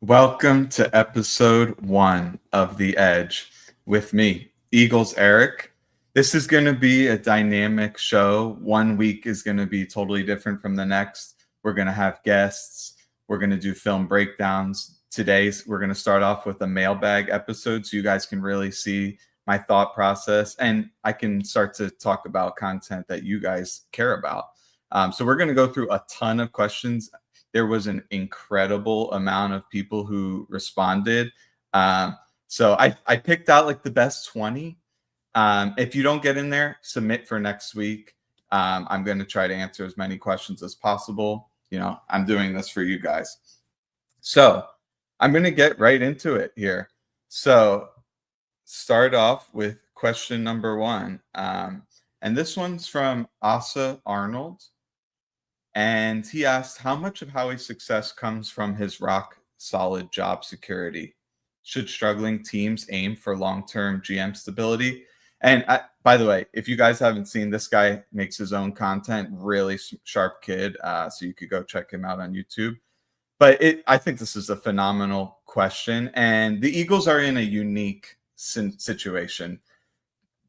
Welcome to episode 1 of The Edge with me, Eagles Eric. This is going to be a dynamic show. 1 week is going to be totally different from the next. We're going to have guests. We're going to do film breakdowns. Today, we're going to start off with a mailbag episode so you guys can really see my thought process and I can start to talk about content that you guys care about. So we're going to go through a ton of questions. There was an incredible amount of people who responded. So I picked out like the best 20. If you don't get in there, submit for next week. I'm going to try to answer as many questions as possible. You know, I'm doing this for you guys. So I'm going to get right into it here. So start off with question number 1. And this one's from Asa Arnold. And he asked, how much of Howie's success comes from his rock solid job security? Should struggling teams aim for long-term GM stability? And by the way, if you guys haven't seen, this guy makes his own content, really sharp kid. So you could go check him out on YouTube. But I think this is a phenomenal question. And the Eagles are in a unique situation.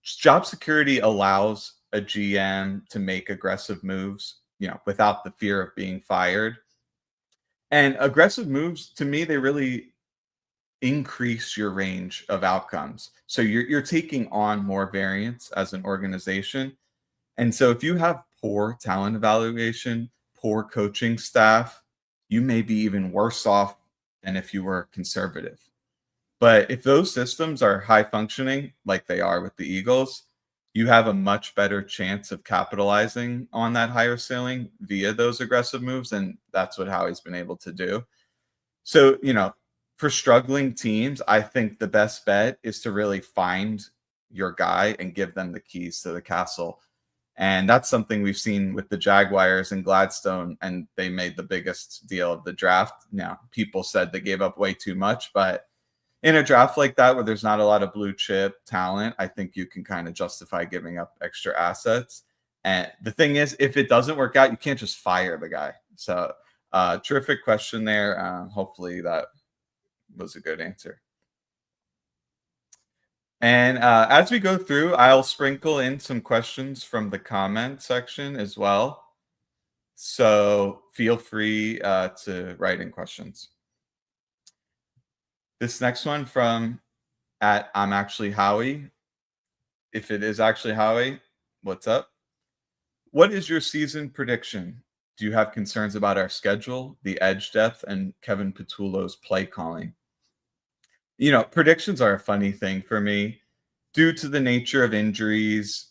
Job security allows a GM to make aggressive moves, you know, without the fear of being fired. And aggressive moves, to me, they really increase your range of outcomes. So you're taking on more variance as an organization. And so if you have poor talent evaluation, poor coaching staff, you may be even worse off than if you were conservative. But if those systems are high functioning, like they are with the Eagles, you have a much better chance of capitalizing on that higher ceiling via those aggressive moves. And that's what Howie's been able to do. So, you know, for struggling teams, I think the best bet is to really find your guy and give them the keys to the castle. And that's something we've seen with the Jaguars and Gladstone, and they made the biggest deal of the draft. Now, people said they gave up way too much, but in a draft like that, where there's not a lot of blue chip talent, I think you can kind of justify giving up extra assets. And the thing is, if it doesn't work out, you can't just fire the guy. So terrific question there. Hopefully that was a good answer. And as we go through, I'll sprinkle in some questions from the comment section as well. So feel free to write in questions. This next one from I'm actually Howie. If it is actually Howie, what's up? What is your season prediction? Do you have concerns about our schedule, the edge depth, and Kevin Patullo's play calling? You know, predictions are a funny thing for me due to the nature of injuries,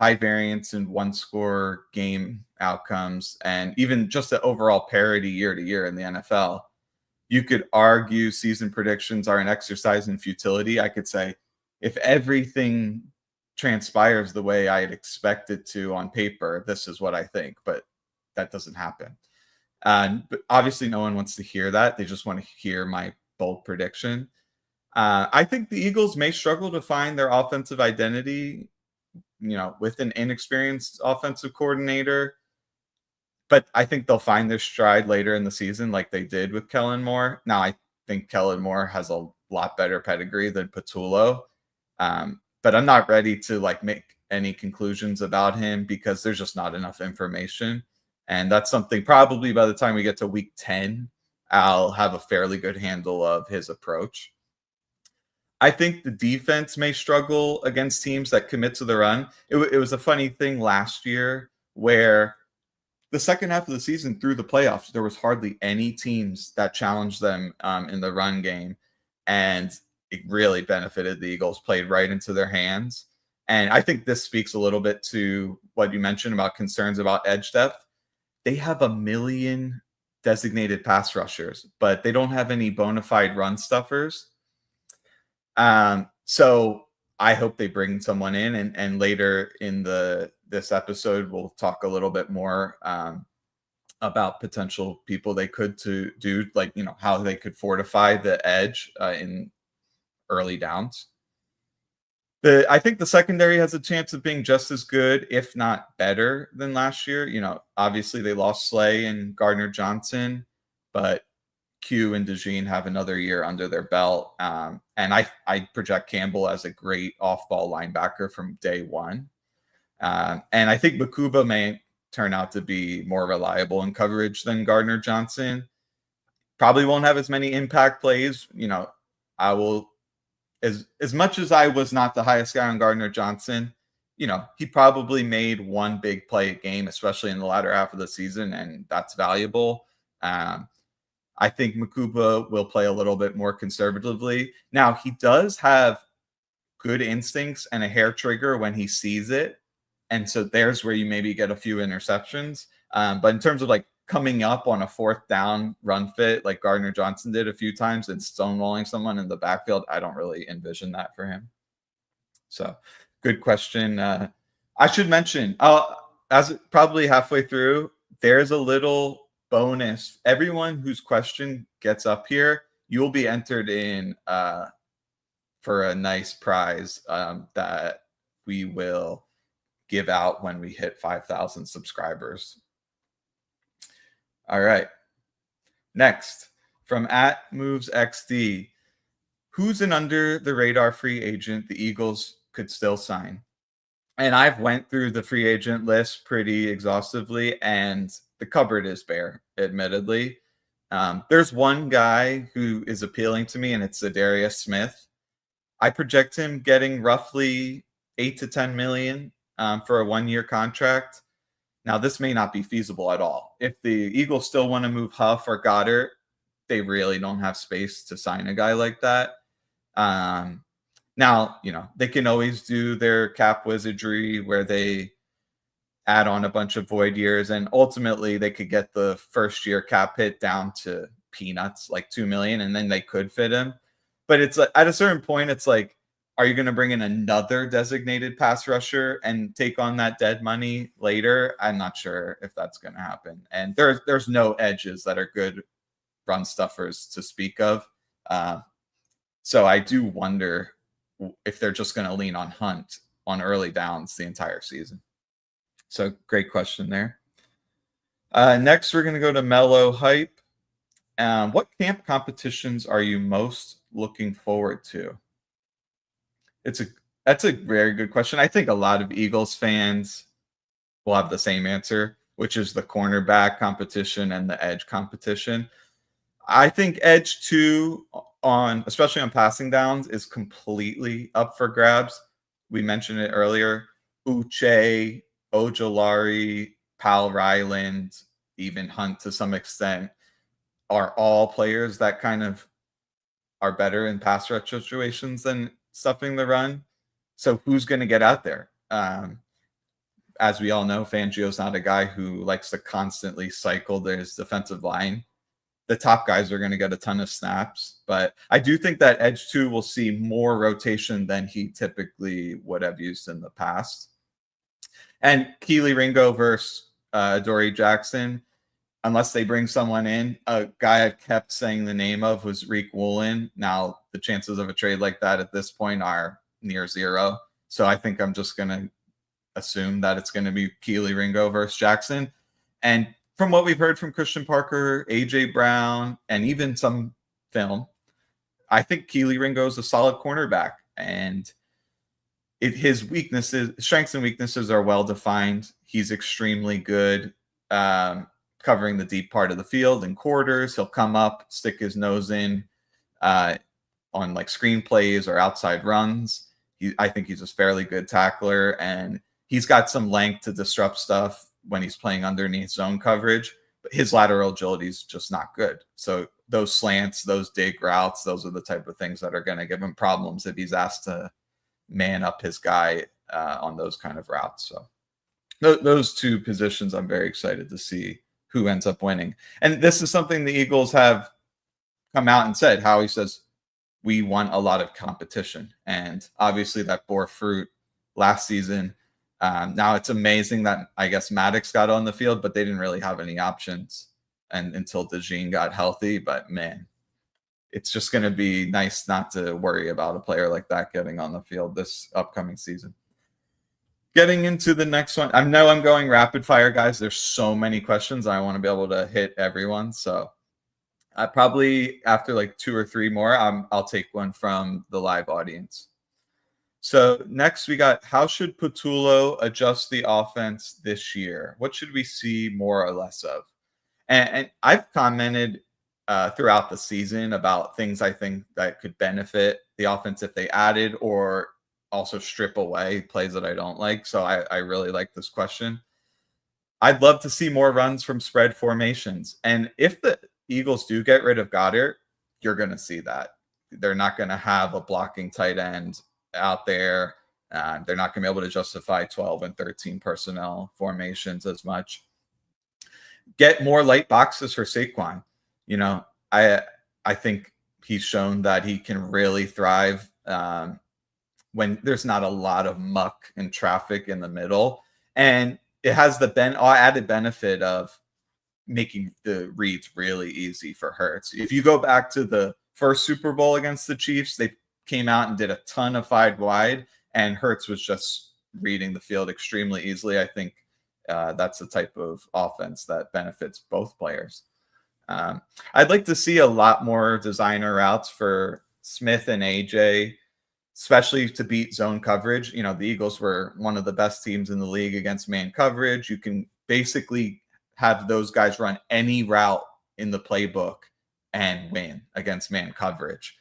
high variance in one-score game outcomes, and even just the overall parity year to year in the NFL. You could argue season predictions are an exercise in futility. I could say if everything transpires the way I'd expect it to on paper, this is what I think, but that doesn't happen. But obviously no one wants to hear that. They just want to hear my bold prediction. I think the Eagles may struggle to find their offensive identity, you know, with an inexperienced offensive coordinator. But I think they'll find their stride later in the season like they did with Kellen Moore. Now, I think Kellen Moore has a lot better pedigree than Patullo. But I'm not ready to like make any conclusions about him because there's just not enough information. And that's something probably by the time we get to week 10, I'll have a fairly good handle of his approach. I think the defense may struggle against teams that commit to the run. It was a funny thing last year where the second half of the season through the playoffs, there was hardly any teams that challenged them in the run game. And it really benefited the Eagles, played right into their hands. And I think this speaks a little bit to what you mentioned about concerns about edge depth. They have 1 million designated pass rushers, but they don't have any bona fide run stuffers. So I hope they bring someone in, and later in this episode, we'll talk a little bit more about potential people they could to do, like, you know, how they could fortify the edge in early downs. I think the secondary has a chance of being just as good, if not better, than last year. Obviously they lost Slay and Gardner Johnson, but Q and DeJean have another year under their belt. And I project Campbell as a great off-ball linebacker from day one. And I think Makuba may turn out to be more reliable in coverage than Gardner Johnson. Probably won't have as many impact plays. I will, as much as I was not the highest guy on Gardner Johnson, he probably made one big play a game, especially in the latter half of the season, and that's valuable. I think Makuba will play a little bit more conservatively. Now, he does have good instincts and a hair trigger when he sees it. And so there's where you maybe get a few interceptions. But in terms of like coming up on a fourth down run fit, like Gardner Johnson did a few times and stonewalling someone in the backfield, I don't really envision that for him. So good question. I should mention, as probably halfway through, there's a little bonus. Everyone whose question gets up here, you'll be entered in for a nice prize that we will give out when we hit 5,000 subscribers. All right. Next, from @MovesXD, who's an under the radar free agent the Eagles could still sign? And I've went through the free agent list pretty exhaustively, and the cupboard is bare, admittedly. There's one guy who is appealing to me, and it's Zadarius Smith. I project him getting roughly 8 to 10 million for a 1-year contract. Now, this may not be feasible at all. If the Eagles still want to move Huff or Goddard, they really don't have space to sign a guy like that. Now, they can always do their cap wizardry where they add on a bunch of void years, and ultimately they could get the first year cap hit down to peanuts, like 2 million, and then they could fit him. But it's like, at a certain point, it's like, are you going to bring in another designated pass rusher and take on that dead money later? I'm not sure if that's going to happen. And there's no edges that are good run stuffers to speak of. So I do wonder if they're just going to lean on Hunt on early downs the entire season. So great question there. Next, we're going to go to Mellow Hype. What camp competitions are you most looking forward to? That's a very good question. I think a lot of Eagles fans will have the same answer, which is the cornerback competition and the edge competition. I think edge 2 especially on passing downs, is completely up for grabs. We mentioned it earlier. Uche, Ojolari, Pal Ryland, even Hunt to some extent are all players that kind of are better in pass rush situations than stuffing the run. So who's going to get out there? As we all know, Fangio's not a guy who likes to constantly cycle his defensive line. The top guys are going to get a ton of snaps, but I do think that edge 2 will see more rotation than he typically would have used in the past. And Keely Ringo versus Adoree Jackson, unless they bring someone in, a guy I've kept saying the name of was Reek Woolen. Now, the chances of a trade like that at this point are near zero. So I think I'm just going to assume that it's going to be Keely Ringo versus Jackson. And from what we've heard from Christian Parker, A.J. Brown, and even some film, I think Keely Ringo is a solid cornerback. And his strengths and weaknesses are well defined. He's extremely good covering the deep part of the field in quarters. He'll come up, stick his nose in on like screen plays or outside runs. I think he's a fairly good tackler, and he's got some length to disrupt stuff when he's playing underneath zone coverage, but his lateral agility is just not good. So those slants, those dig routes, those are the type of things that are going to give him problems if he's asked to man up his guy on those kind of routes. So those two positions, I'm very excited to see who ends up winning. And this is something the Eagles have come out and said. Howie says, we want a lot of competition. And obviously that bore fruit last season. Now it's amazing that I guess Maddox got on the field, but they didn't really have any options until DeJean got healthy. But man, it's just going to be nice not to worry about a player like that getting on the field this upcoming season. Getting into the next one, I know I'm going rapid fire, guys. There's so many questions. I want to be able to hit everyone. So I probably, after like 2 or 3 more, I'll take one from the live audience. So next we got, how should Patullo adjust the offense this year? What should we see more or less of? And I've commented throughout the season about things I think that could benefit the offense if they added or also strip away plays that I don't like. So I really like this question. I'd love to see more runs from spread formations. And if the Eagles do get rid of Goddard, you're going to see that. They're not going to have a blocking tight end out there. They're not going to be able to justify 12 and 13 personnel formations as much. Get more light boxes for Saquon. You know, I think he's shown that he can really thrive when there's not a lot of muck and traffic in the middle. And it has the added benefit of making the reads really easy for Hurts. If you go back to the first Super Bowl against the Chiefs, they came out and did a ton of 5 wide, and Hurts was just reading the field extremely easily. I think that's the type of offense that benefits both players. I'd like to see a lot more designer routes for Smith and AJ, especially to beat zone coverage. You know, the Eagles were one of the best teams in the league against man coverage. You can basically have those guys run any route in the playbook and win against man coverage.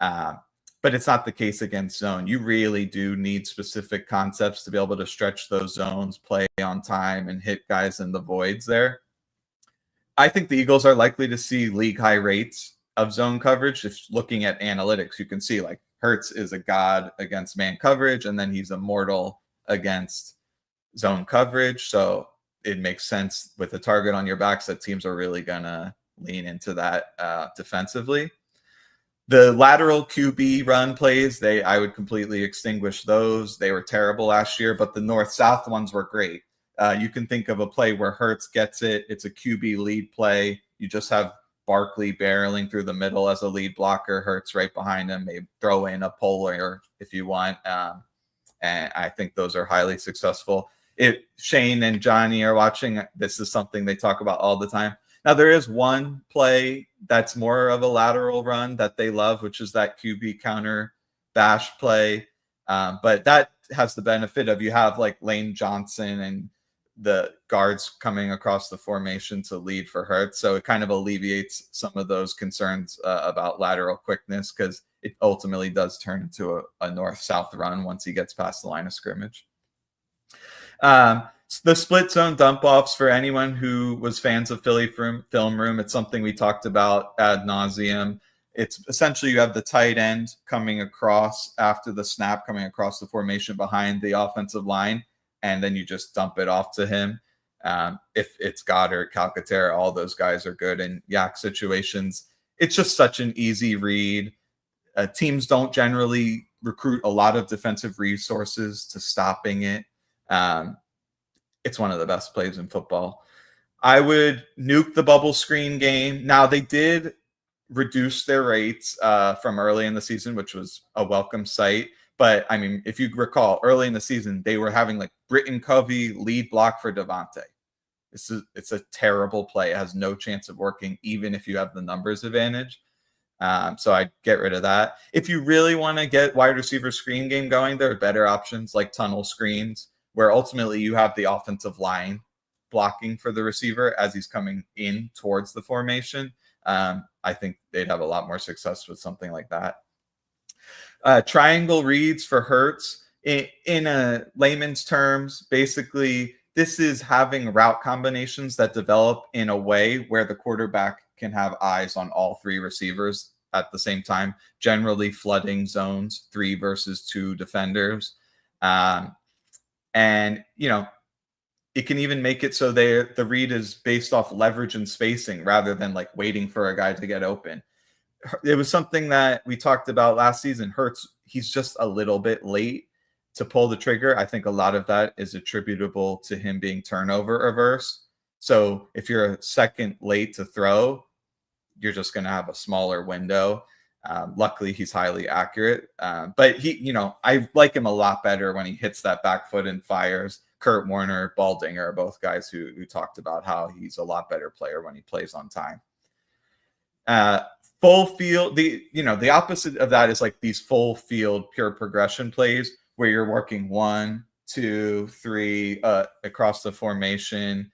But it's not the case against zone. You really do need specific concepts to be able to stretch those zones, play on time, and hit guys in the voids there. I think the Eagles are likely to see league high rates of zone coverage. If looking at analytics, you can see like Hurts is a god against man coverage, and then he's immortal against zone coverage. So it makes sense with a target on your backs that teams are really going to lean into that defensively. The lateral QB run plays, I would completely extinguish those. They were terrible last year, but the north-south ones were great. You can think of a play where Hurts gets it. It's a QB lead play. You just have Barkley barreling through the middle as a lead blocker. Hurts right behind him. Maybe throw in a polar if you want. And I think those are highly successful. If Shane and Johnny are watching, this is something they talk about all the time. Now, there is one play that's more of a lateral run that they love, which is that QB counter bash play. But that has the benefit of you have like Lane Johnson and the guards coming across the formation to lead for Hurts. So it kind of alleviates some of those concerns about lateral quickness, because it ultimately does turn into a north-south run once he gets past the line of scrimmage. The split zone dump offs, for anyone who was fans of Philly Film Room, it's something we talked about ad nauseum. It's essentially you have the tight end coming across after the snap, coming across the formation behind the offensive line, and then you just dump it off to him. If it's Goddard, Calcaterra, all those guys are good in yak situations. It's just such an easy read. Teams don't generally recruit a lot of defensive resources to stopping it. It's one of the best plays in football. I would nuke the bubble screen game. Now, they did reduce their rates from early in the season, which was a welcome sight. But, I mean, if you recall, early in the season, they were having like Britton Covey lead block for Devontae. It's a terrible play. It has no chance of working, even if you have the numbers advantage. So I'd get rid of that. If you really want to get wide receiver screen game going, there are better options like tunnel screens, where ultimately you have the offensive line blocking for the receiver as he's coming in towards the formation. I think they'd have a lot more success with something like that. Triangle reads for Hurts. In a layman's terms, basically, this is having route combinations that develop in a way where the quarterback can have eyes on all 3 receivers at the same time, generally flooding zones, 3 versus 2 defenders. And, you know, it can even make it so the read is based off leverage and spacing rather than like waiting for a guy to get open. It was something that we talked about last season. Hurts, he's just a little bit late to pull the trigger. I think a lot of that is attributable to him being turnover averse. So if you're a second late to throw, you're just going to have a smaller window. Luckily, he's highly accurate, but I like him a lot better when he hits that back foot and fires. Kurt Warner, Baldinger are both guys who talked about how he's a lot better player when he plays on time. Full field, the opposite of that is like these full field pure progression plays where you're working 1, 2, 3 across the formation.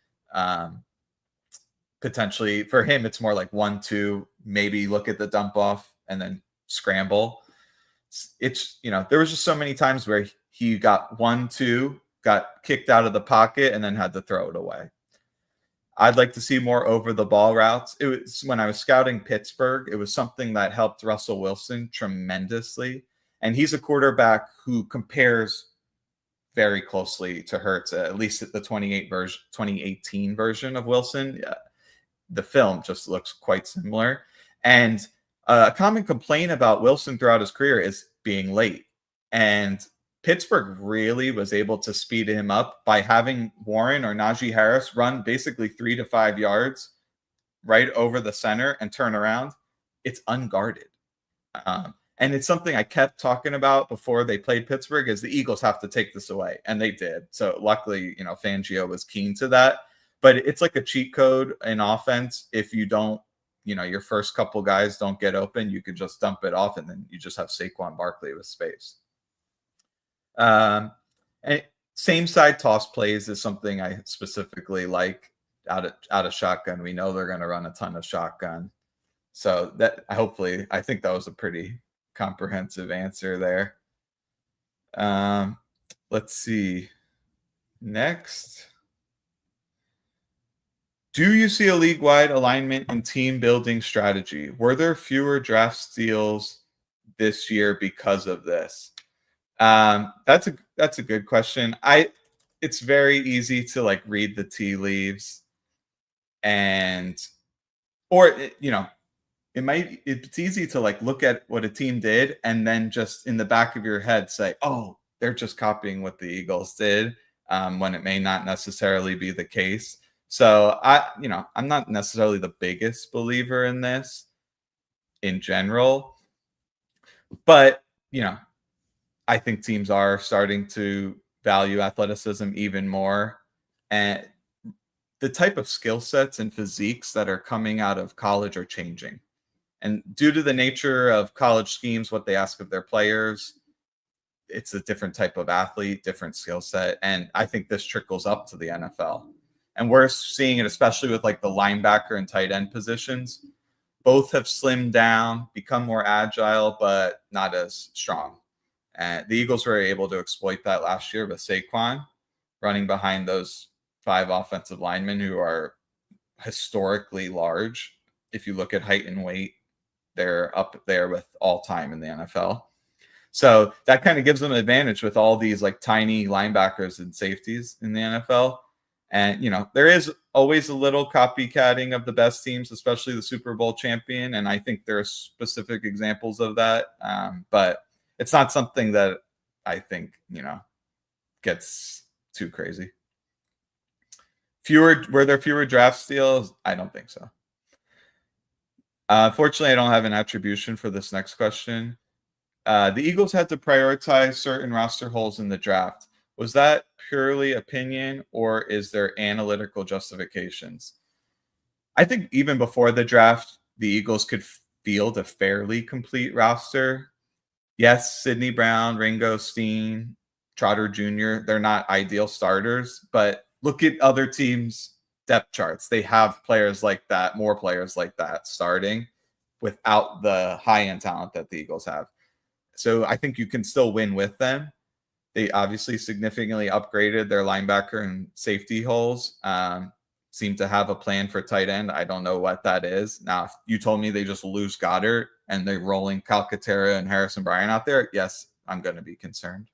Potentially for him, it's more like 1, 2, maybe look at the dump off and then scramble. It's there was just so many times where he got 1, 2, got kicked out of the pocket, and then had to throw it away. I'd like to see more over the ball routes. It was when I was scouting Pittsburgh, it was something that helped Russell Wilson tremendously. And he's a quarterback who compares very closely to Hurts, at least at the 2018 version of Wilson. The film just looks quite similar. And a common complaint about Wilson throughout his career is being late. And Pittsburgh really was able to speed him up by having Warren or Najee Harris run basically 3 to 5 yards right over the center and turn around. It's unguarded. And it's something I kept talking about before they played Pittsburgh is the Eagles have to take this away. And they did. So luckily, Fangio was keen to that. But it's like a cheat code in offense. If you don't, your first couple guys don't get open, you could just dump it off and then you just have Saquon Barkley with space. And same side toss plays is something I specifically like out of shotgun. We know they're going to run a ton of shotgun. So I think that was a pretty comprehensive answer there. Let's see. Next. Do you see a league-wide alignment in team building strategy? Were there fewer draft steals this year because of this? That's a good question. It's very easy to like read the tea leaves, it's easy to like look at what a team did and then just in the back of your head say, oh, they're just copying what the Eagles did, when it may not necessarily be the case. So I'm not necessarily the biggest believer in this in general, but I think teams are starting to value athleticism even more, and the type of skill sets and physiques that are coming out of college are changing. And due to the nature of college schemes, what they ask of their players, it's a different type of athlete, different skill set. And I think this trickles up to the NFL. And we're seeing it, especially with like the linebacker and tight end positions. Both have slimmed down, become more agile, but not as strong. And the Eagles were able to exploit that last year with Saquon running behind those 5 offensive linemen who are historically large. If you look at height and weight, they're up there with all time in the NFL. So that kind of gives them an advantage with all these like tiny linebackers and safeties in the NFL. And, there is always a little copycatting of the best teams, especially the Super Bowl champion. And I think there are specific examples of that. But it's not something that I think, gets too crazy. Were there fewer draft steals? I don't think so. Fortunately, I don't have an attribution for this next question. The Eagles had to prioritize certain roster holes in the draft. Was that purely opinion or is there analytical justifications? I think even before the draft, the Eagles could field a fairly complete roster. Yes, Sidney Brown, Ringo Steen, Trotter Jr., they're not ideal starters, but look at other teams' depth charts. They have players like that, more players like that starting without the high-end talent that the Eagles have. So I think you can still win with them. They obviously significantly upgraded their linebacker and safety holes. Seem to have a plan for tight end. I don't know what that is. Now, if you told me they just lose Goddard and they're rolling Calcaterra and Harrison Bryant out there, yes, I'm going to be concerned.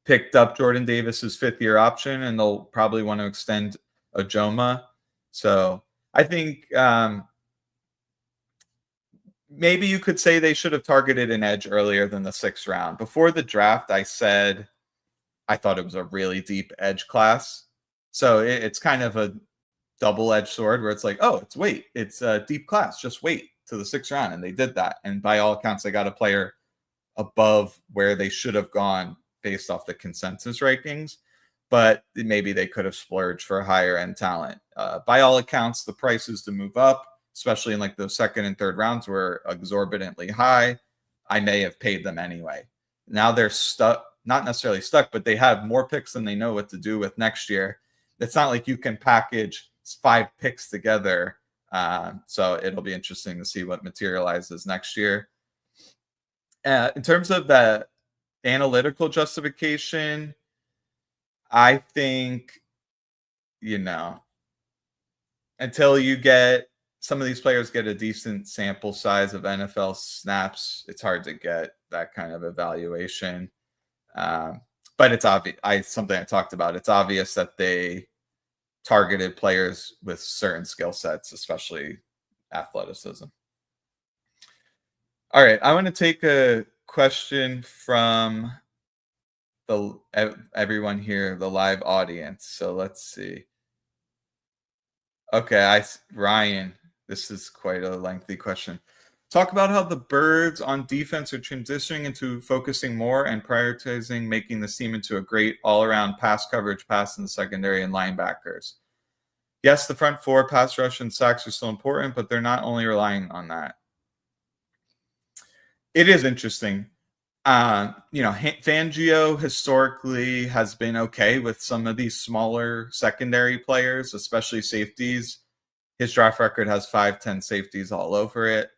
Picked up Jordan Davis's 5th-year option, and they'll probably want to extend Ojoma. So I think maybe you could say they should have targeted an edge earlier than the 6th round. Before the draft, I said I thought it was a really deep edge class. So it's kind of a double-edged sword where it's like, oh, it's a deep class. Just wait to the 6th round. And they did that. And by all accounts, they got a player above where they should have gone based off the consensus rankings. But maybe they could have splurged for higher end talent. By all accounts, the prices to move up, especially in like the 2nd and 3rd rounds, were exorbitantly high. I may have paid them anyway. Now they're stuck, not necessarily stuck, but they have more picks than they know what to do with next year. It's not like you can package 5 picks together. So it'll be interesting to see what materializes next year. In terms of the analytical justification, I think, until you get some of these players get a decent sample size of NFL snaps, it's hard to get that kind of evaluation. But it's obvious. Something I talked about. It's obvious that they targeted players with certain skill sets, especially athleticism. All right, I want to take a question from everyone here, the live audience. So let's see. Okay, Ryan, this is quite a lengthy question. Talk about how the Birds on defense are transitioning into focusing more and prioritizing making the team into a great all-around pass coverage pass in the secondary and linebackers. Yes, the front 4 pass rush and sacks are still important, but they're not only relying on that. It is interesting. Fangio historically has been okay with some of these smaller secondary players, especially safeties. His draft record has 5-10 safeties all over it.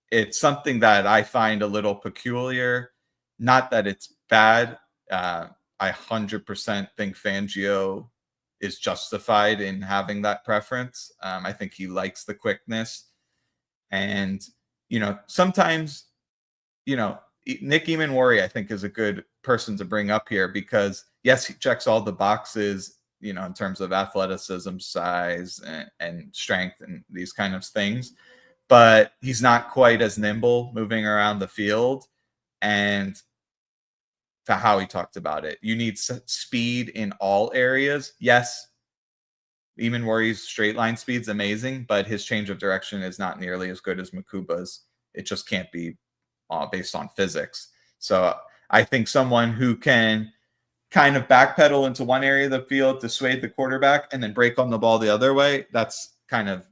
It's something that I find a little peculiar. Not that it's bad. I 100% think Fangio is justified in having that preference. I think he likes the quickness. And, sometimes, Nick Eamon-Worry, I think, is a good person to bring up here because, yes, he checks all the boxes, in terms of athleticism, size, and strength and these kind of things. But he's not quite as nimble moving around the field. And to how he talked about it, you need speed in all areas. Yes, Eamon-Worry's straight line speed's amazing, but his change of direction is not nearly as good as Makuba's. It just can't be based on physics. So I think someone who can kind of backpedal into one area of the field, dissuade the quarterback, and then break on the ball the other way, that's kind of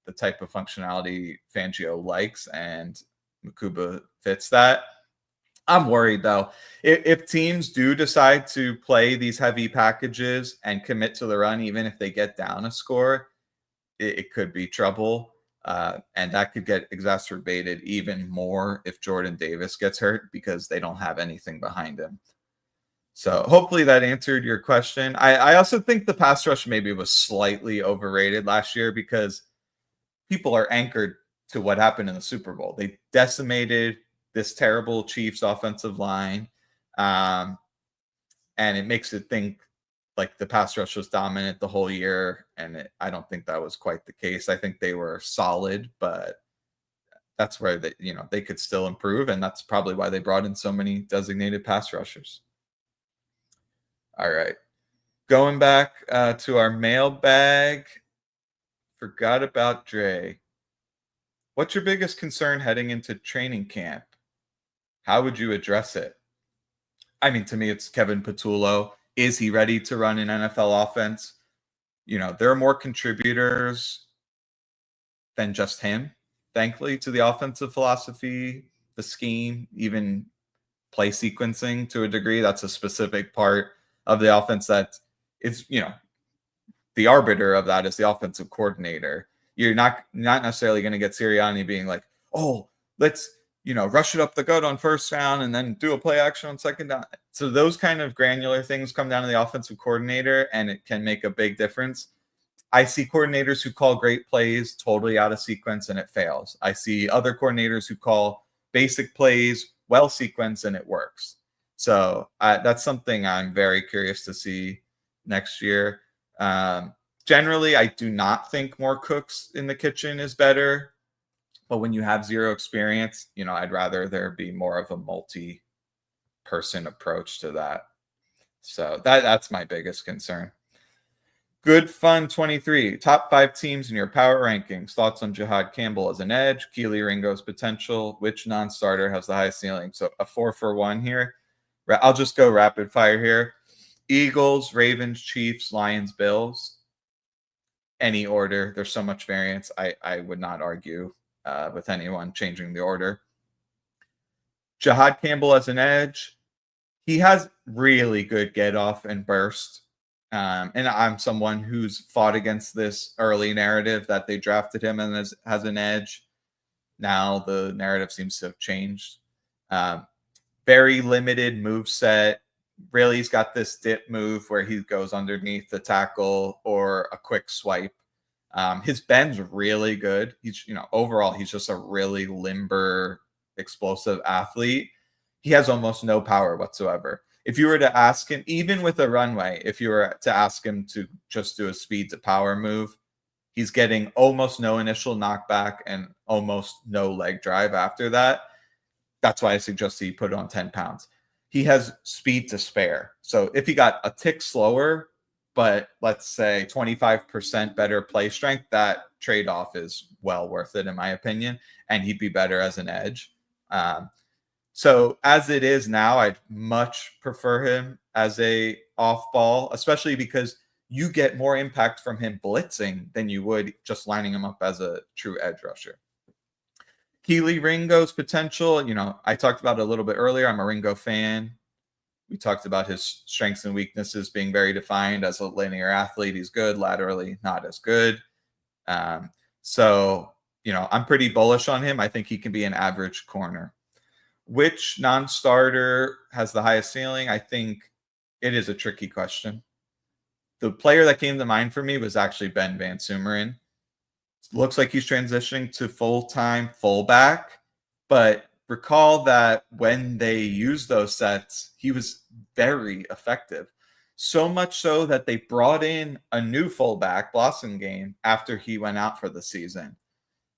the type of functionality Fangio likes, and Makuba fits that. I'm worried, though. If teams do decide to play these heavy packages and commit to the run, even if they get down a score, it could be trouble. And that could get exacerbated even more if Jordan Davis gets hurt because they don't have anything behind him. So hopefully that answered your question. I also think the pass rush maybe was slightly overrated last year because people are anchored to what happened in the Super Bowl. They decimated this terrible Chiefs offensive line. And it makes it think like the pass rush was dominant the whole year. And I don't think that was quite the case. I think they were solid, but that's where they could still improve. And that's probably why they brought in so many designated pass rushers. All right. Going back to our mailbag. Forgot about Dre. What's your biggest concern heading into training camp? How would you address it? I mean, to me, it's Kevin Patullo. Is he ready to run an NFL offense? There are more contributors than just him, thankfully, to the offensive philosophy, the scheme, even play sequencing to a degree. That's a specific part of the offense that is, the arbiter of that is the offensive coordinator. You're not necessarily going to get Sirianni being like, oh, let's, rush it up the gut on first down and then do a play action on second down. So those kind of granular things come down to the offensive coordinator, and it can make a big difference. I see coordinators who call great plays totally out of sequence and it fails. I see other coordinators who call basic plays well sequenced and it works. So that's something I'm very curious to see next year. Generally, I do not think more cooks in the kitchen is better. But when you have zero experience, I'd rather there be more of a multi-person approach to that. So that's my biggest concern. Good Fun 23. Top 5 teams in your power rankings. Thoughts on Jihad Campbell as an edge, Keely Ringo's potential, which non-starter has the highest ceiling? So a 4-for-1 here. I'll just go rapid fire here. Eagles, Ravens, Chiefs, Lions, Bills. Any order. There's so much variance. I would not argue with anyone changing the order. Jihad Campbell as an edge. He has really good get off and burst. And I'm someone who's fought against this early narrative that they drafted him and has an edge. Now the narrative seems to have changed. Very limited move set. Really, he's got this dip move where he goes underneath the tackle or a quick swipe. His bend's really good. He's, overall, he's just a really limber, explosive athlete. He has almost no power whatsoever. If you were to ask him, even with a runway, if you were to ask him to just do a speed to power move, he's getting almost no initial knockback and almost no leg drive after that. That's why I suggest he put on 10 pounds. He has speed to spare. So if he got a tick slower, but let's say 25% better play strength, that trade-off is well worth it, in my opinion, and he'd be better as an edge. So as it is now, I'd much prefer him as a off ball, especially because you get more impact from him blitzing than you would just lining him up as a true edge rusher. Keely Ringo's potential, I talked about it a little bit earlier. I'm a Ringo fan. We talked about his strengths and weaknesses being very defined. As a linear athlete, he's good. Laterally, not as good. So, I'm pretty bullish on him. I think he can be an average corner. Which non-starter has the highest ceiling? I think it is a tricky question. The player that came to mind for me was actually Ben Van Sumeren. Looks like he's transitioning to full-time fullback, but recall that when they used those sets, he was very effective. So much so that they brought in a new fullback, Blossom Game, after he went out for the season.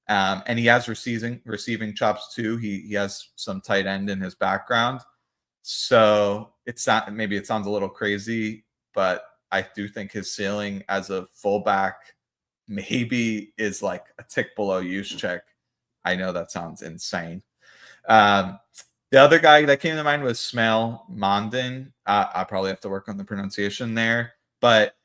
And he has receiving chops too. He has some tight end in his background. So it's not, maybe it sounds a little crazy, but I do think his ceiling as a fullback maybe is like a tick below use check. I know that sounds insane. The other guy that came to mind was Smell Mondin. I probably have to work on the pronunciation there, but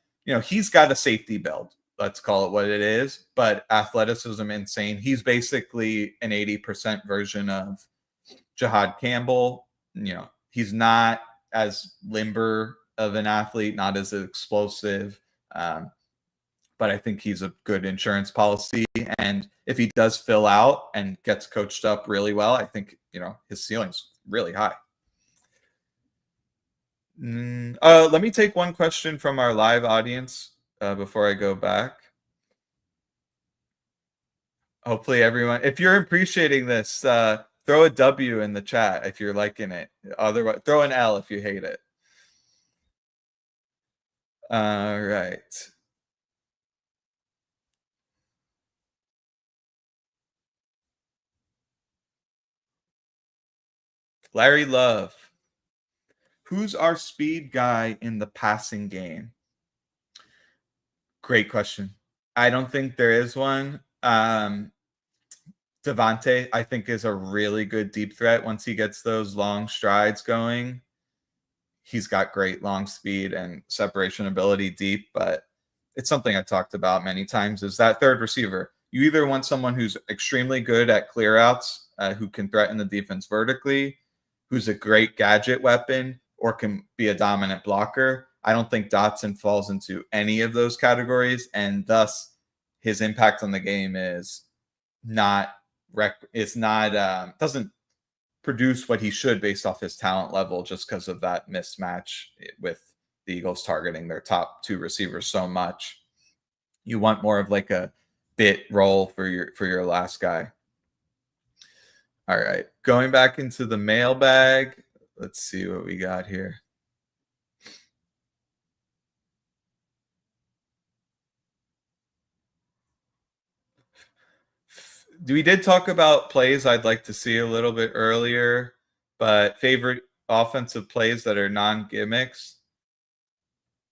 he's got a safety build. Let's call it what it is, but athleticism insane. He's basically an 80% version of Jihad Campbell. He's not as limber of an athlete, not as explosive, but I think he's a good insurance policy. And if he does fill out and gets coached up really well, I think, his ceiling's really high. Let me take one question from our live audience before I go back. Hopefully everyone, if you're appreciating this, throw a W in the chat if you're liking it. Otherwise, throw an L if you hate it. All right. Larry Love. Who's our speed guy in the passing game? Great question. I don't think there is one. Devontae, I think, is a really good deep threat once he gets those long strides going. He's got great long speed and separation ability deep, but it's something I talked about many times is that third receiver. You either want someone who's extremely good at clear outs, who can threaten the defense vertically, who's a great gadget weapon, or can be a dominant blocker. I don't think Dotson falls into any of those categories, and thus his impact on the game is doesn't produce what he should based off his talent level just because of that mismatch with the Eagles targeting their top two receivers so much. You want more of like a bit role for your last guy. All right, going back into the mailbag. Let's see what we got here. We did talk about plays I'd like to see a little bit earlier, but favorite offensive plays that are non-gimmicks,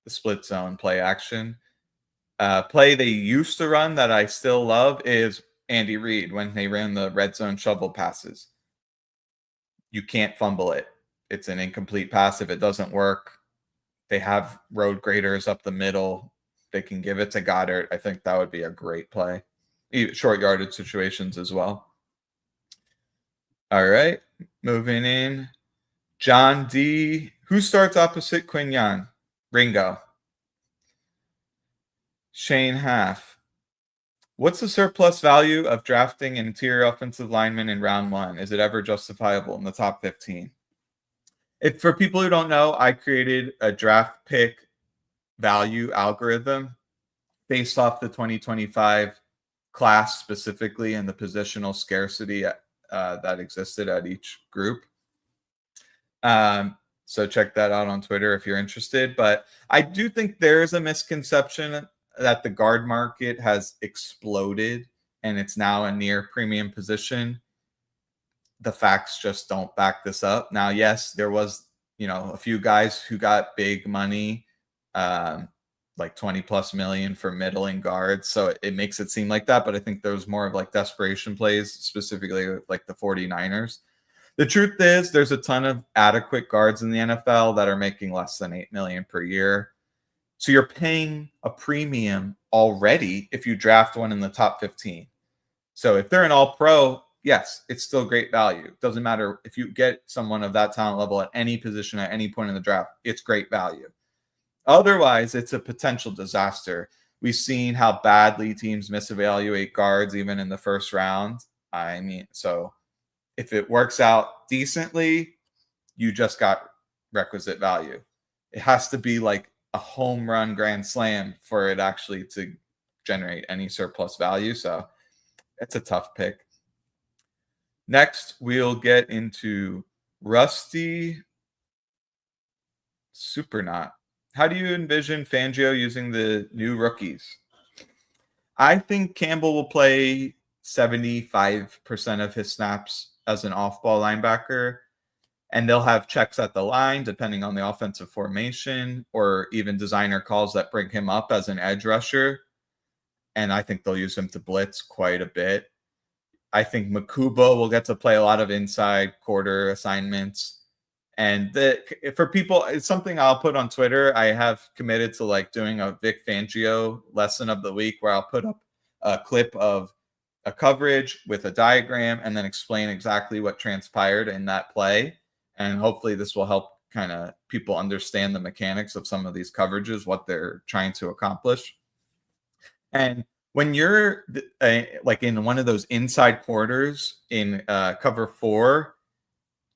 the split zone play action. Play they used to run that I still love is Andy Reid when they ran the red zone shovel passes. You can't fumble it. It's an incomplete pass if it doesn't work. They have road graders up the middle. They can give it to Goddard. I think that would be a great play. Short yardage situations as well. All right, moving in. John D. Who starts opposite Quignon? Ringo. Shane Half. What's the surplus value of drafting an interior offensive lineman in round 1? Is it ever justifiable in the top 15? For people who don't know, I created a draft pick value algorithm based off the 2025 class specifically and the positional scarcity that existed at each group. So check that out on Twitter if you're interested. But I do think there is a misconception that the guard market has exploded and it's now a near premium position. The facts just don't back this up. Now, yes, there was, a few guys who got big money, like 20 plus million for middling guards. So it makes it seem like that. But I think there was more of like desperation plays, specifically like the 49ers. The truth is there's a ton of adequate guards in the NFL that are making less than 8 million per year. So you're paying a premium already if you draft one in the top 15. So if they're an all pro, yes, it's still great value. Doesn't matter if you get someone of that talent level at any position at any point in the draft, it's great value. Otherwise, it's a potential disaster. We've seen how badly teams misevaluate guards even in the first round. So if it works out decently, you just got requisite value. It has to be like a home run grand slam for it actually to generate any surplus value. So it's a tough pick. Next, we'll get into Rusty Supernaut. How do you envision Fangio using the new rookies? I think Campbell will play 75% of his snaps as an off-ball linebacker, and they'll have checks at the line depending on the offensive formation or even designer calls that bring him up as an edge rusher. And I think they'll use him to blitz quite a bit. I think Makuba will get to play a lot of inside quarter assignments. And for people, it's something I'll put on Twitter. I have committed to like doing a Vic Fangio lesson of the week where I'll put up a clip of a coverage with a diagram and then explain exactly what transpired in that play. And hopefully this will help kind of people understand the mechanics of some of these coverages, what they're trying to accomplish. And when you're like in one of those inside quarters in cover 4,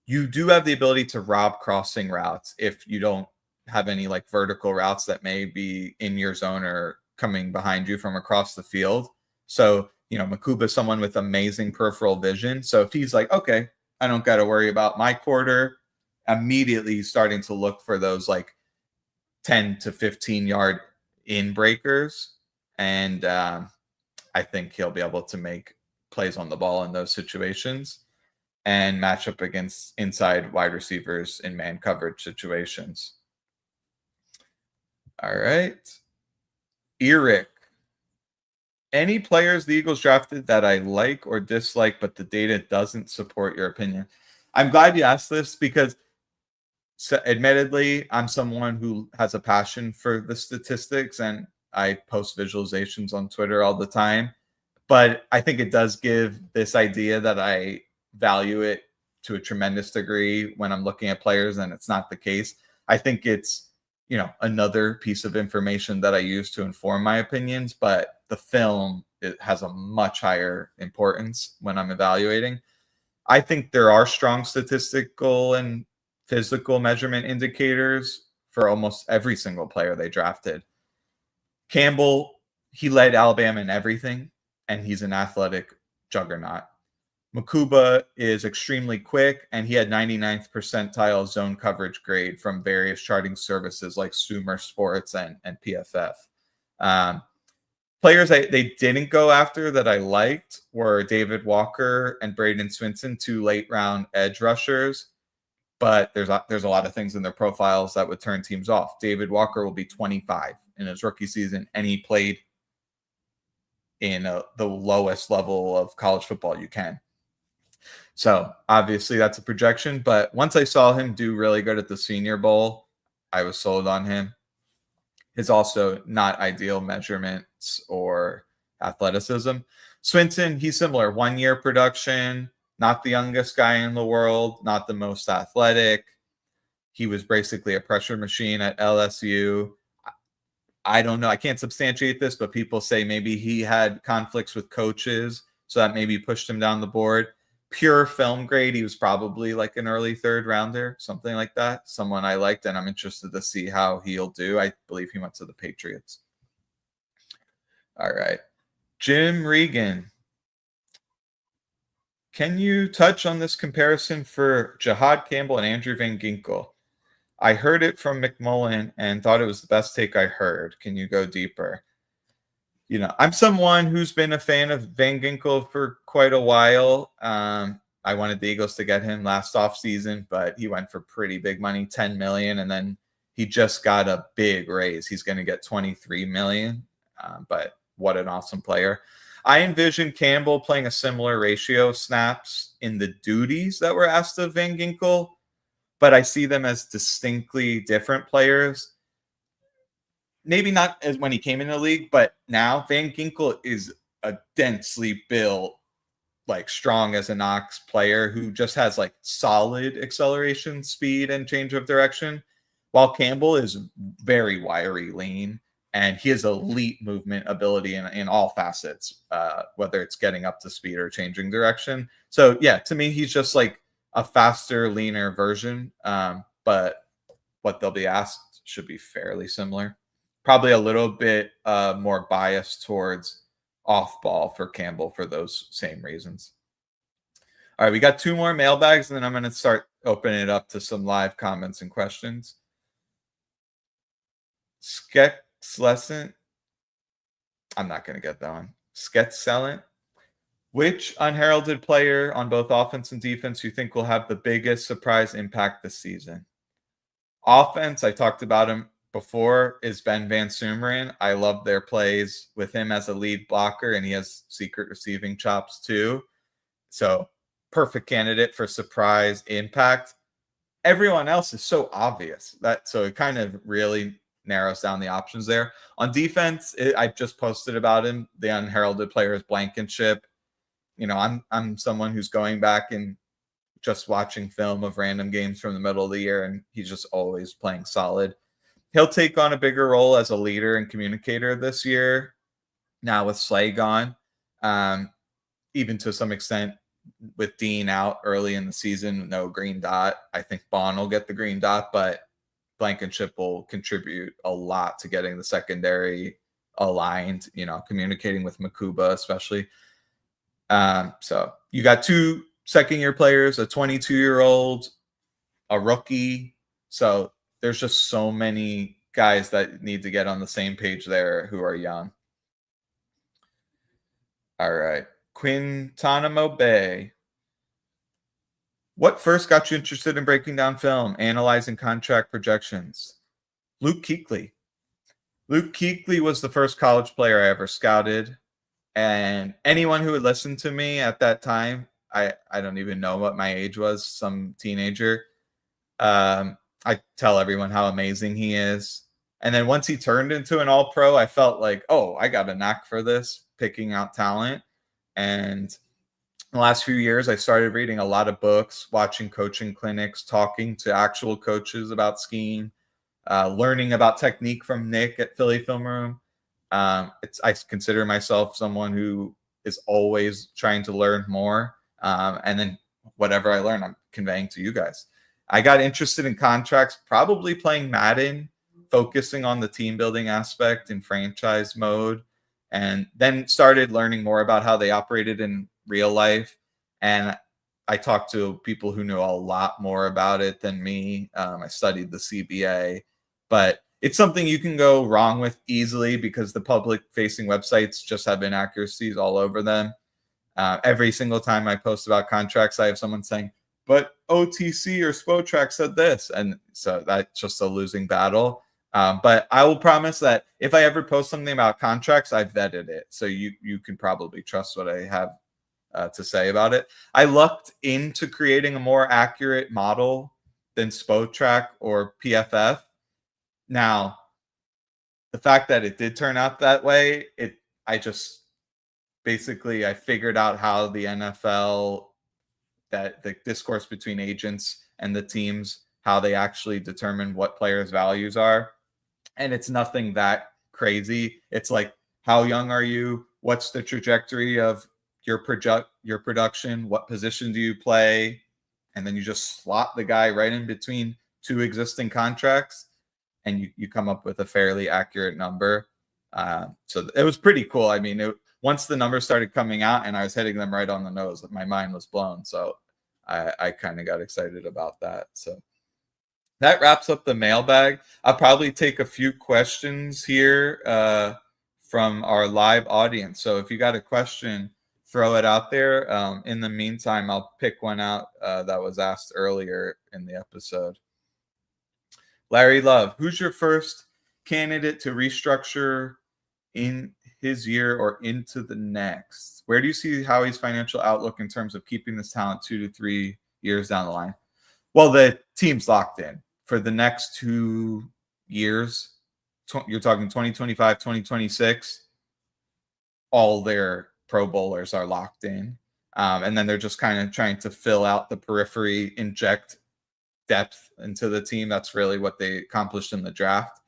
you do have the ability to rob crossing routes if you don't have any like vertical routes that may be in your zone or coming behind you from across the field. So, Makuba is someone with amazing peripheral vision. So if he's like, okay, I don't got to worry about my quarter, immediately he's starting to look for those like 10 to 15 yard in breakers. And I think he'll be able to make plays on the ball in those situations and match up against inside wide receivers in man coverage situations. All right. Eric. Any players the Eagles drafted that I like or dislike, but the data doesn't support your opinion? I'm glad you asked this because admittedly, I'm someone who has a passion for the statistics and I post visualizations on Twitter all the time. But I think it does give this idea that I value it to a tremendous degree when I'm looking at players, and it's not the case. I think it's, another piece of information that I use to inform my opinions, but the film, it has a much higher importance when I'm evaluating. I think there are strong statistical and physical measurement indicators for almost every single player they drafted. Campbell, he led Alabama in everything, and he's an athletic juggernaut. Makuba is extremely quick, and he had 99th percentile zone coverage grade from various charting services like Sumer Sports and PFF. Players they didn't go after that I liked were David Walker and Braden Swinson, 2 late round edge rushers. But there's a lot of things in their profiles that would turn teams off. David Walker will be 25 in his rookie season, and he played in the lowest level of college football you can. So obviously that's a projection, but once I saw him do really good at the Senior Bowl, I was sold on him. His also not ideal measurements or athleticism. Swinton, he's similar. 1 year production, not the youngest guy in the world, not the most athletic. He was basically a pressure machine at LSU. I don't know. I can't substantiate this, but people say maybe he had conflicts with coaches, so that maybe pushed him down the board. Pure film grade, he was probably like an early third rounder, something like that. Someone I liked, and I'm interested to see how he'll do. I believe he went to the Patriots. All right. Jim Regan. Can you touch on this comparison for Jahad Campbell and Andrew Van Ginkel? I heard it from McMullen and thought it was the best take I heard. Can you go deeper? You know, I'm someone who's been a fan of Van Ginkel for quite a while. I wanted the Eagles to get him last offseason, but he went for pretty big money, $10 million, and then he just got a big raise. He's going to get $23 million, but what an awesome player. I envision Campbell playing a similar ratio of snaps in the duties that were asked of Van Ginkel, but I see them as distinctly different players. Maybe not as when he came in the league, but now Van Ginkel is a densely built, like strong as an ox player who just has like solid acceleration, speed, and change of direction, while Campbell is very wiry, lean, and he has elite movement ability in all facets, whether it's getting up to speed or changing direction. So yeah, to me, he's just like a faster, leaner version, but what they'll be asked should be fairly similar. Probably a little bit more biased towards off ball for Campbell for those same reasons. All right, we got 2 more mailbags, and then I'm going to start opening it up to some live comments and questions. Sketchlessant. I'm not going to get that one. Sketchellant. Which unheralded player on both offense and defense you think will have the biggest surprise impact this season? Offense, I talked about him before, is Ben Van Sumeren. I love their plays with him as a lead blocker, and he has secret receiving chops too. So perfect candidate for surprise impact. Everyone else is so obvious so it kind of really narrows down the options there. On defense, I just posted about him. The unheralded player is Blankenship. You know, I'm someone who's going back and just watching film of random games from the middle of the year, and he's just always playing solid. He'll take on a bigger role as a leader and communicator this year, now with Slay gone, even to some extent with Dean out early in the season, no green dot. I think Bond will get the green dot, but Blankenship will contribute a lot to getting the secondary aligned, you know, communicating with Makuba especially. So you got 2 second-year players, a 22-year-old, a rookie. So there's just so many guys that need to get on the same page there who are young. All right. Quintanamo Bay. What first got you interested in breaking down film, analyzing contract projections? Luke Kuechly. Luke Kuechly was the first college player I ever scouted. And anyone who would listen to me at that time, I don't even know what my age was, some teenager. I tell everyone how amazing he is. And then once he turned into an all-pro, I felt like, oh, I got a knack for this, picking out talent. And in the last few years, I started reading a lot of books, watching coaching clinics, talking to actual coaches about scheme, learning about technique from Nick at Philly Film Room. I consider myself someone who is always trying to learn more. And then whatever I learn, I'm conveying to you guys. I got interested in contracts, probably playing Madden, focusing on the team building aspect in franchise mode, and then started learning more about how they operated in real life. And I talked to people who knew a lot more about it than me. I studied the CBA, but it's something you can go wrong with easily because the public-facing websites just have inaccuracies all over them. Every single time I post about contracts, I have someone saying, but OTC or Spotrac said this. And so that's just a losing battle. But I will promise that if I ever post something about contracts, I've vetted it. So you can probably trust what I have to say about it. I looked into creating a more accurate model than SpoTrack or PFF. Now, the fact that it did turn out that way, I just basically I figured out how the NFL, that the discourse between agents and the teams, how they actually determine what players' values are. And it's nothing that crazy. It's like, how young are you? What's the trajectory of your production? What position do you play? And then you just slot the guy right in between two existing contracts, and you come up with a fairly accurate number. So it was pretty cool. I mean, once the numbers started coming out and I was hitting them right on the nose, my mind was blown. So I kind of got excited about that. So that wraps up the mailbag. I'll probably take a few questions here from our live audience. So if you got a question, throw it out there. In the meantime, I'll pick one out that was asked earlier in the episode. Larry Love, who's your first candidate to restructure in his year or into the next? Where do you see Howie's financial outlook in terms of keeping this talent 2 to 3 years down the line? Well, the team's locked in for the next 2 years. You're talking 2025, 2026. All their Pro Bowlers are locked in. And then they're just kind of trying to fill out the periphery, inject depth into the team. That's really what they accomplished in the draft.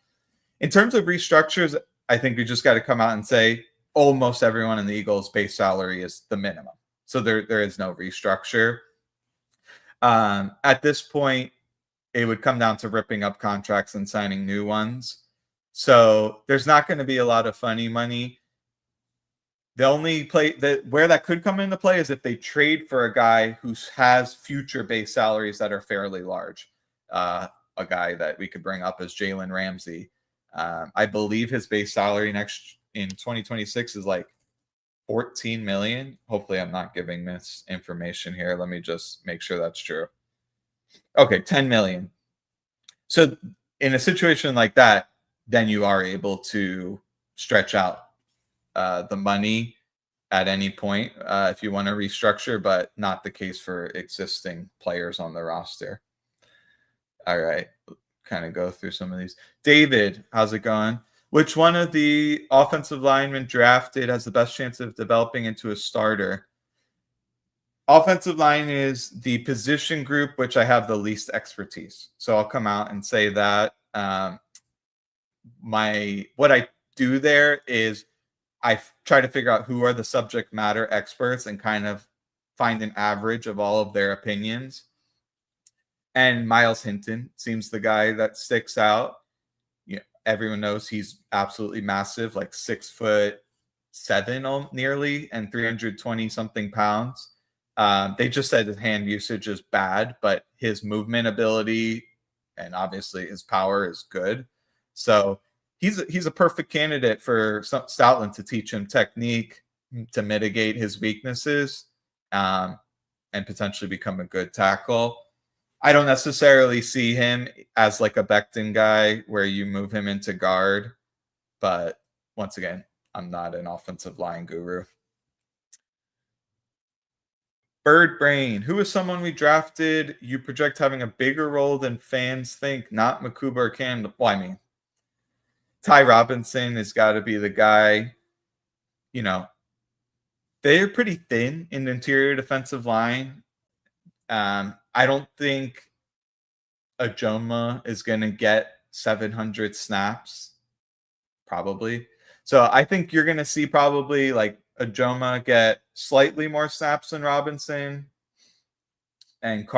In terms of restructures, I think we just got to come out and say almost everyone in the Eagles' base salary is the minimum. So there is no restructure. At this point, it would come down to ripping up contracts and signing new ones. So there's not going to be a lot of funny money. The only where that could come into play is if they trade for a guy who has future base salaries that are fairly large. A guy that we could bring up is Jalen Ramsey. I believe his base salary in 2026 is like 14 million. Hopefully I'm not giving misinformation here. Let me just make sure that's true. Okay, 10 million. So in a situation like that, then you are able to stretch out the money at any point if you want to restructure, but not the case for existing players on the roster. All right, kind of go through some of these. David, how's it going? Which one of the offensive linemen drafted has the best chance of developing into a starter? Offensive line is the position group which I have the least expertise. So I'll come out and say that what I do there is I try to figure out who are the subject matter experts and kind of find an average of all of their opinions. And Miles Hinton seems the guy that sticks out. You know, everyone knows he's absolutely massive, like 6'7" nearly, and 320 something pounds. They just said his hand usage is bad, but his movement ability and obviously his power is good. So he's a perfect candidate for Stoutland to teach him technique, to mitigate his weaknesses, and potentially become a good tackle. I don't necessarily see him as like a Becton guy where you move him into guard, but once again, I'm not an offensive line guru. Bird Brain, who is someone we drafted you project having a bigger role than fans think? Not Makuba or Cam. Well, I mean, Ty Robinson has got to be the guy. You know, they're pretty thin in the interior defensive line. I don't think Ajoma is going to get 700 snaps, probably. So I think you're going to see probably like Ajoma get slightly more snaps than Robinson, and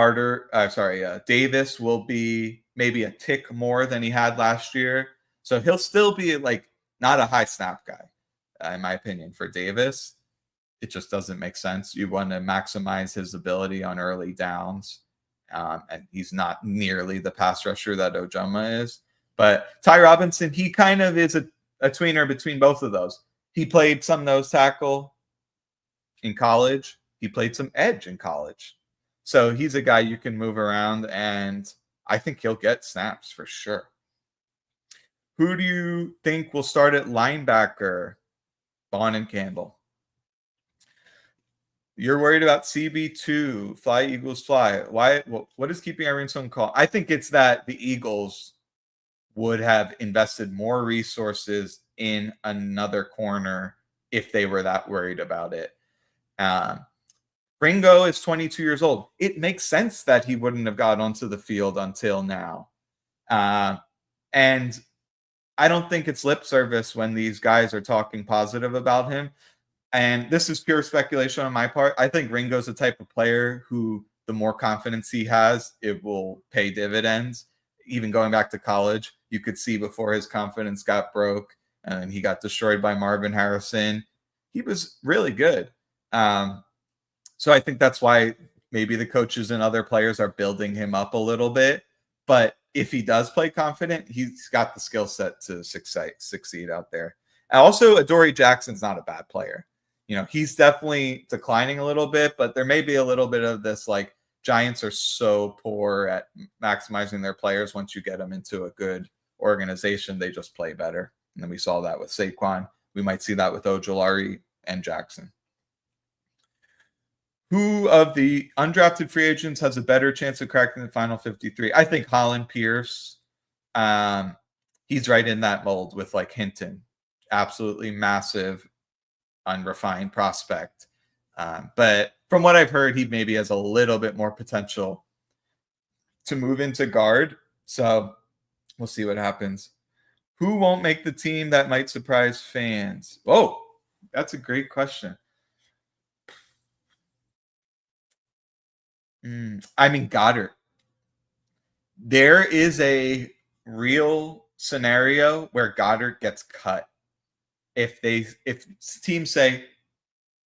Davis will be maybe a tick more than he had last year. So he'll still be like not a high snap guy, in my opinion, for Davis. It just doesn't make sense. You want to maximize his ability on early downs. And he's not nearly the pass rusher that Ojoma is. But Ty Robinson, he kind of is a tweener between both of those. He played some nose tackle in college. He played some edge in college. So he's a guy you can move around, and I think he'll get snaps for sure. Who do you think will start at linebacker? Vaughn and Campbell. You're worried about CB2, Fly Eagles Fly. Why? What is keeping everyone so calm? I think it's that the Eagles would have invested more resources in another corner if they were that worried about it. Um, Ringo is 22 years old. It makes sense that he wouldn't have got onto the field until now. And I don't think it's lip service when these guys are talking positive about him. And this is pure speculation on my part. I think Ringo's the type of player who, the more confidence he has, it will pay dividends. Even going back to college, you could see before his confidence got broke and he got destroyed by Marvin Harrison, he was really good. So I think that's why maybe the coaches and other players are building him up a little bit. But if he does play confident, he's got the skill set to succeed out there. Also, Adoree Jackson's not a bad player. He's definitely declining a little bit, but there may be a little bit of this, like, Giants are so poor at maximizing their players. Once you get them into a good organization, they just play better. And then we saw that with Saquon. We might see that with Ojulari and Jackson. Who of the undrafted free agents has a better chance of cracking the final 53? I think Holland Pierce. He's right in that mold with, like, Hinton. Absolutely massive, unrefined prospect. But from what I've heard, he maybe has a little bit more potential to move into guard. So we'll see what happens. Who won't make the team that might surprise fans? Oh, that's a great question. I mean, Goddard. There is a real scenario where Goddard gets cut. If teams say,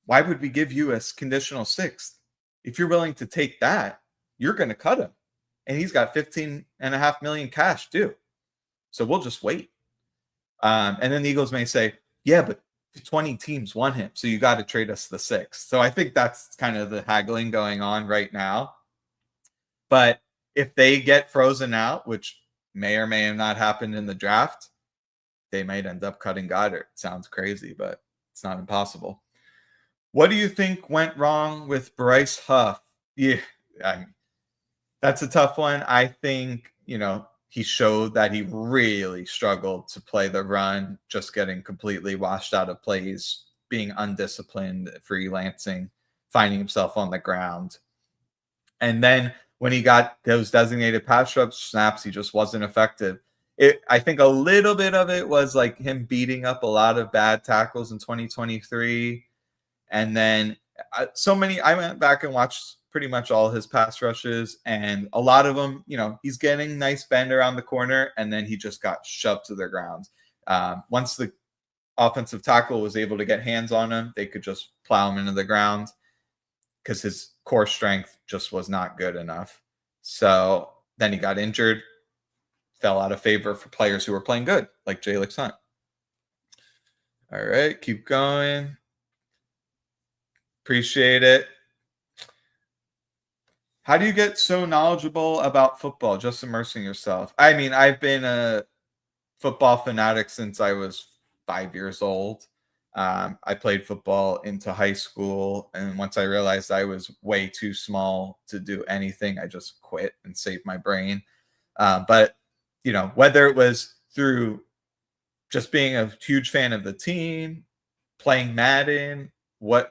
why would we give you a conditional sixth? If you're willing to take that, you're going to cut him. And he's got $15.5 million cash too. So we'll just wait. And then the Eagles may say, yeah, but 20 teams want him, so you got to trade us the sixth. So I think that's kind of the haggling going on right now. But if they get frozen out, which may or may have not happened in the draft, they might end up cutting Goddard. Sounds crazy, but it's not impossible. What do you think went wrong with Bryce Huff? Yeah, that's a tough one. I think, he showed that he really struggled to play the run, just getting completely washed out of plays, being undisciplined, freelancing, finding himself on the ground. And then when he got those designated pass rush snaps, he just wasn't effective. I think a little bit of it was like him beating up a lot of bad tackles in 2023. And then I went back and watched pretty much all his pass rushes, and a lot of them, he's getting nice bend around the corner, and then he just got shoved to the ground. Once the offensive tackle was able to get hands on him, they could just plow him into the ground because his core strength just was not good enough. So then he got injured, fell out of favor for players who were playing good, like Jalen Hunt. All right, keep going. Appreciate it. How do you get so knowledgeable about football? Just immersing yourself. I mean, I've been a football fanatic since I was 5 years old. I played football into high school, and once I realized I was way too small to do anything, I just quit and saved my brain. But whether it was through just being a huge fan of the team, playing Madden,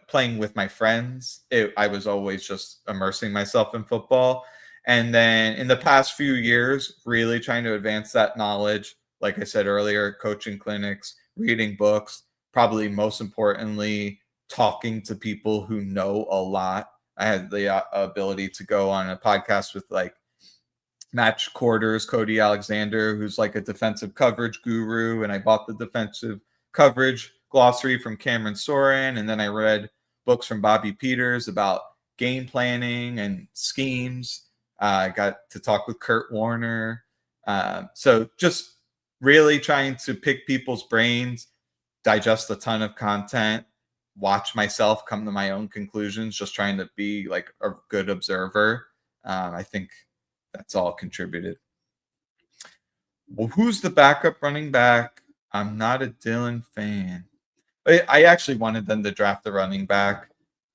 playing with my friends, I was always just immersing myself in football. And then in the past few years, really trying to advance that knowledge. Like I said earlier, coaching clinics, reading books, probably most importantly, talking to people who know a lot. I had the ability to go on a podcast with like Match Quarters, Cody Alexander, who's like a defensive coverage guru. And I bought the defensive coverage glossary from Cameron Soren, and then I read books from Bobby Peters about game planning and schemes. I got to talk with Kurt Warner. So just really trying to pick people's brains, digest a ton of content, watch myself come to my own conclusions, just trying to be like a good observer. I think that's all contributed. Well, who's the backup running back? I'm not a Dylan fan. I actually wanted them to draft the running back.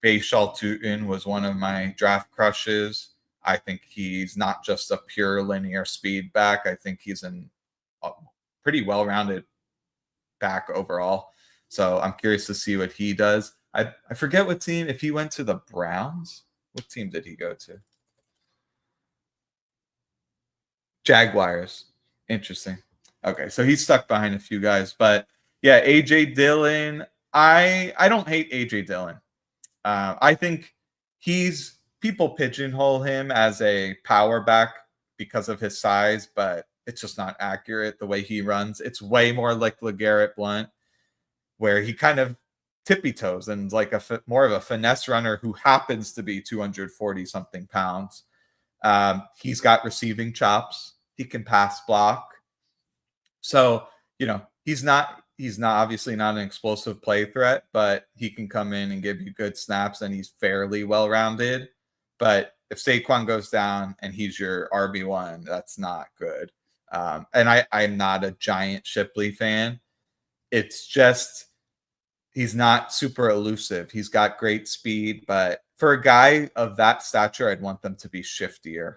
Bayshaw Tootin was one of my draft crushes. I think he's not just a pure linear speed back. I think he's a pretty well-rounded back overall. So I'm curious to see what he does. I forget what team. If he went to the Browns, what team did he go to? Jaguars. Interesting. Okay, so he's stuck behind a few guys, but yeah, AJ Dillon. I don't hate AJ Dillon. I think he's people pigeonhole him as a power back because of his size, but it's just not accurate the way he runs. It's way more like LeGarrette Blount, where he kind of tippy toes and like more of a finesse runner who happens to be 240 something pounds. He's got receiving chops. He can pass block. So, he's not obviously not an explosive play threat, but he can come in and give you good snaps and he's fairly well rounded. But if Saquon goes down and he's your RB1, that's not good. And I'm not a giant Shipley fan. It's just he's not super elusive. He's got great speed, but for a guy of that stature, I'd want them to be shiftier.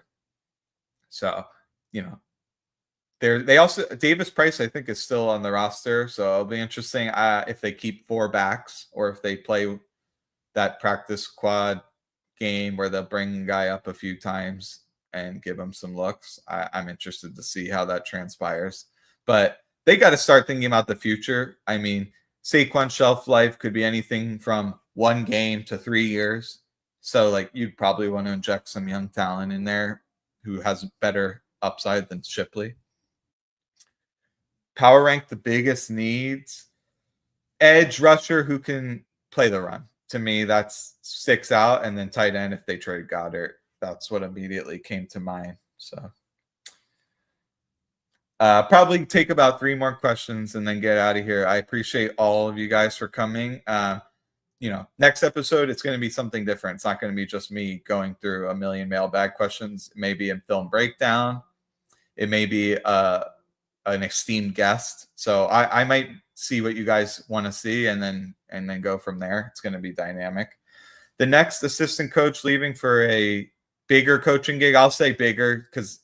So, you know, they also Davis Price, I think, is still on the roster, so it'll be interesting if they keep four backs or if they play that practice squad game where they'll bring a guy up a few times and give him some looks. I'm interested to see how that transpires, but they got to start thinking about the future. I mean, Saquon shelf life could be anything from 1 game to 3 years, so like you'd probably want to inject some young talent in there who has better upside than Shipley. Power rank the biggest needs. Edge rusher who can play the run. To me, that sticks out. And then tight end if they trade Goddard. That's what immediately came to mind. So probably take about 3 more questions and then get out of here. I appreciate all of you guys for coming. Next episode, it's going to be something different. It's not going to be just me going through a million mailbag questions. It may be in film breakdown. It may be an esteemed guest. So I might see what you guys want to see and then go from there. It's going to be dynamic. The next assistant coach leaving for a bigger coaching gig. I'll say bigger because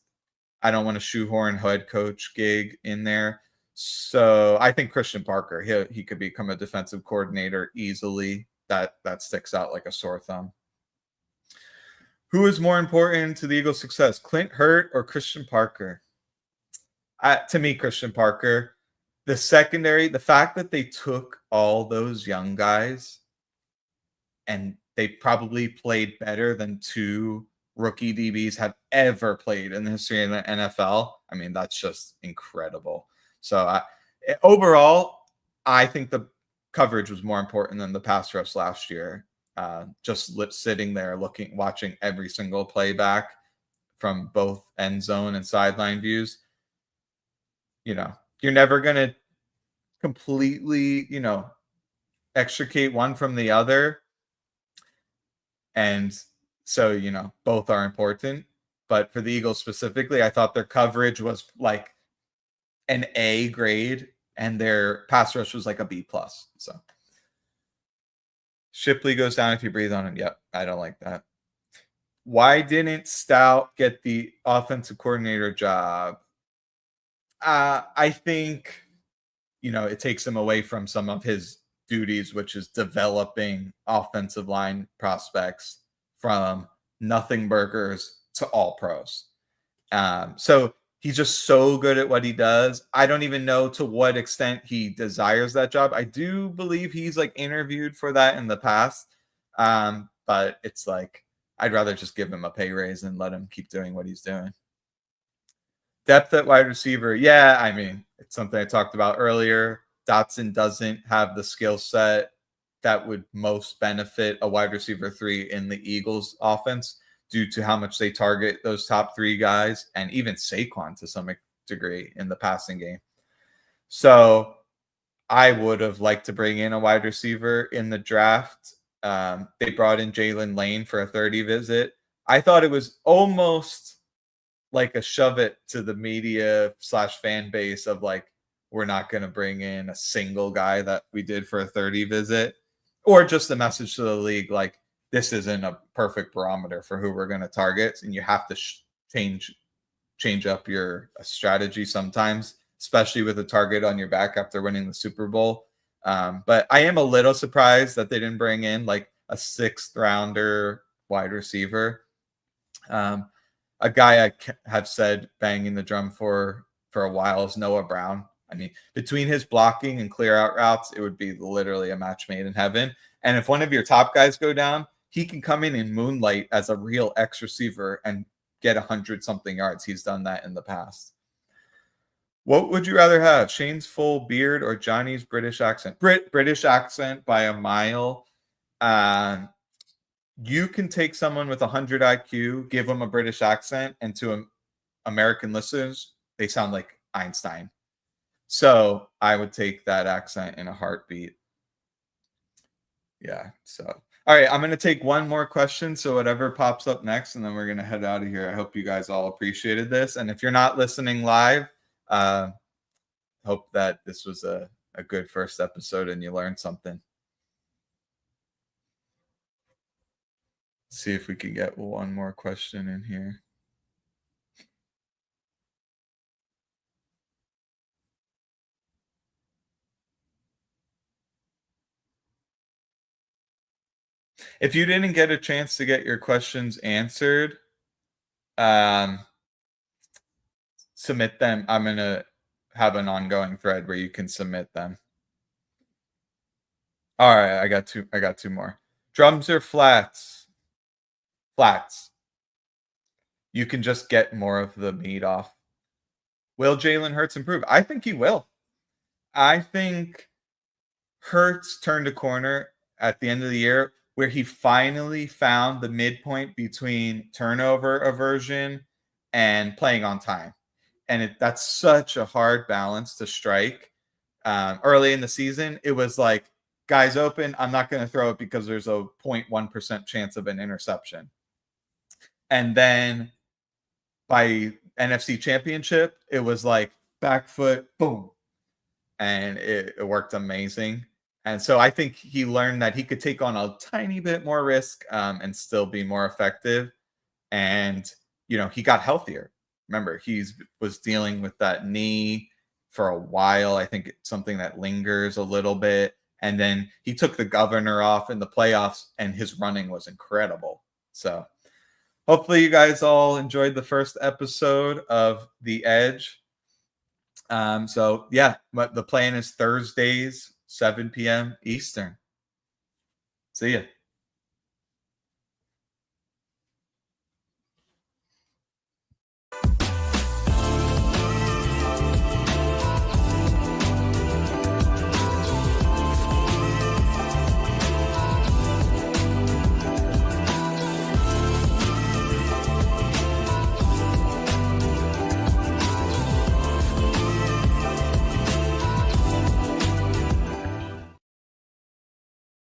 I don't want to shoehorn head coach gig in there. So I think Christian Parker, he could become a defensive coordinator easily. That sticks out like a sore thumb. Who is more important to the Eagles' success, Clint Hurt or Christian Parker? To me, Christian Parker, the secondary, the fact that they took all those young guys and they probably played better than 2 rookie DBs have ever played in the history of the NFL. I mean, that's just incredible. So overall, I think the coverage was more important than the pass rush last year. Just sitting there watching every single play back from both end zone and sideline views. You're never going to completely, extricate one from the other. And so, both are important. But for the Eagles specifically, I thought their coverage was like an A grade and their pass rush was like a B+. So Shipley goes down if you breathe on him. Yep, I don't like that. Why didn't Stout get the offensive coordinator job? I think, it takes him away from some of his duties, which is developing offensive line prospects from nothing burgers to all pros. So he's just so good at what he does. I don't even know to what extent he desires that job. I do believe he's like interviewed for that in the past. But it's like, I'd rather just give him a pay raise and let him keep doing what he's doing. Depth at wide receiver. Yeah, I mean, it's something I talked about earlier. Dotson doesn't have the skill set that would most benefit a wide receiver 3 in the Eagles offense due to how much they target those top 3 guys and even Saquon to some degree in the passing game. So I would have liked to bring in a wide receiver in the draft. They brought in Jalen Lane for a 30 visit. I thought it was almost like a shove it to the media slash fan base of like, we're not going to bring in a single guy that we did for a 30 visit, or just a message to the league like, this isn't a perfect barometer for who we're going to target, and you have to change up your strategy sometimes, especially with a target on your back after winning the Super Bowl. But I am a little surprised that they didn't bring in like a sixth rounder wide receiver. A guy I have said banging the drum for a while is Noah Brown. I mean, between his blocking and clear out routes, it would be literally a match made in heaven. And if one of your top guys go down, he can come in and moonlight as a real X receiver and get 100-something yards. He's done that in the past. What would you rather have, Shane's full beard or Johnny's British accent? British accent by a mile. You can take someone with 100 IQ, give them a British accent, and to American listeners, they sound like Einstein. So I would take that accent in a heartbeat. Yeah. So, all right, I'm going to take one more question. So whatever pops up next, and then we're going to head out of here. I hope you guys all appreciated this. And if you're not listening live, hope that this was a good first episode and you learned something. See if we can get one more question in here. If you didn't get a chance to get your questions answered, submit them. I'm going to have an ongoing thread where you can submit them. All right, I got two more. Drums or flats? Flats. You can just get more of the meat off. Will Jalen Hurts improve? I think he will. I think Hurts turned a corner at the end of the year where he finally found the midpoint between turnover aversion and playing on time. And that's such a hard balance to strike. Early in the season, it was like, guys open, I'm not going to throw it because there's a 0.1% chance of an interception. And then by NFC Championship, it was like back foot, boom. And it worked amazing. And so I think he learned that he could take on a tiny bit more risk and still be more effective. And, he got healthier. Remember, he was dealing with that knee for a while. I think it's something that lingers a little bit. And then he took the governor off in the playoffs, and his running was incredible. So hopefully you guys all enjoyed the first episode of The Edge. So yeah, but the plan is Thursdays, 7 p.m. Eastern. See ya.